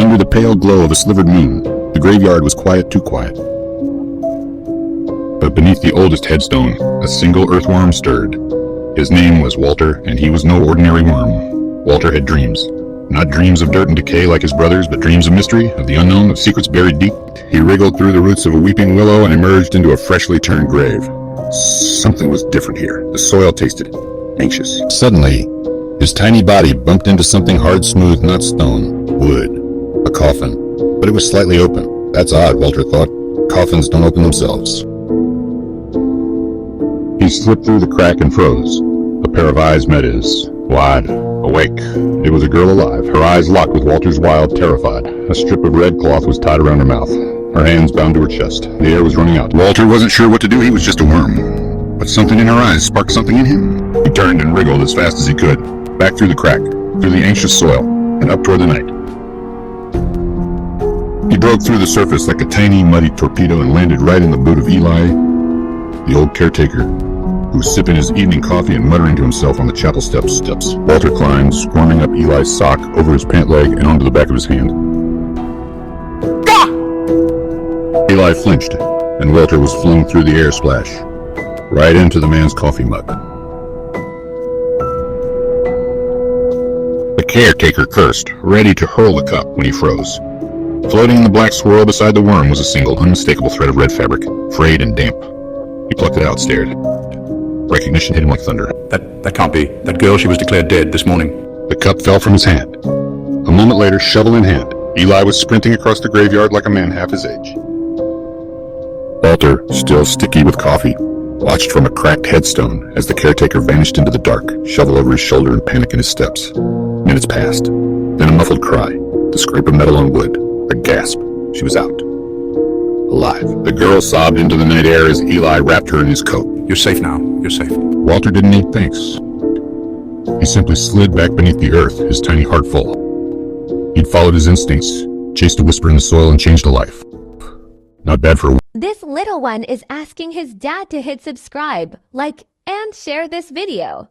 under the pale glow of a slivered moon, the graveyard was quiet, too quiet. But beneath the oldest headstone, a single earthworm stirred. His name was Walter, and he was no ordinary worm. Walter had dreams. Not dreams of dirt and decay like his brothers, but dreams of mystery, of the unknown, of secrets buried deep. He wriggled through the roots of a weeping willow and emerged into a freshly turned grave. Something was different here. The soil tasted anxious. Suddenly, his tiny body bumped into something hard, smooth, not stone, wood. A coffin. But it was slightly open. That's odd, Walter thought. Coffins don't open themselves. He slipped through the crack and froze. A pair of eyes met his. Wide, awake. It was a girl alive, her eyes locked with Walter's, wild, terrified. A strip of red cloth was tied around her mouth, her hands bound to her chest. The air was running out. Walter wasn't sure what to do. He was just a worm. But something in her eyes sparked something in him. He turned and wriggled as fast as he could, back through the crack, through the anxious soil, and up toward the night. He broke through the surface like a tiny, muddy torpedo and landed right in the boot of Eli, the old caretaker, who was sipping his evening coffee and muttering to himself on the chapel steps. Walter climbed, squirming up Eli's sock over his pant leg and onto the back of his hand. Gah! Eli flinched, and Walter was flung through the air splash, right into the man's coffee mug. The caretaker cursed, ready to hurl the cup when he froze. Floating in the black swirl beside the worm was a single, unmistakable thread of red fabric, frayed and damp. He plucked it out, stared. Recognition hit him like thunder. That can't be. That girl, she was declared dead this morning. The cup fell from his hand. A moment later, shovel in hand, Eli was sprinting across the graveyard like a man half his age. Walter, still sticky with coffee, watched from a cracked headstone as the caretaker vanished into the dark, shovel over his shoulder and panic in his steps. Minutes passed. Then a muffled cry, the scrape of metal on wood, a gasp. She was out. Alive. The girl sobbed into the night air as Eli wrapped her in his coat. You're safe now. You're safe. Walter didn't need thanks. He simply slid back beneath the earth, his tiny heart full. He'd followed his instincts, chased a whisper in the soil, and changed a life. Not bad for a... This little one is asking his dad to hit subscribe, like, and share this video.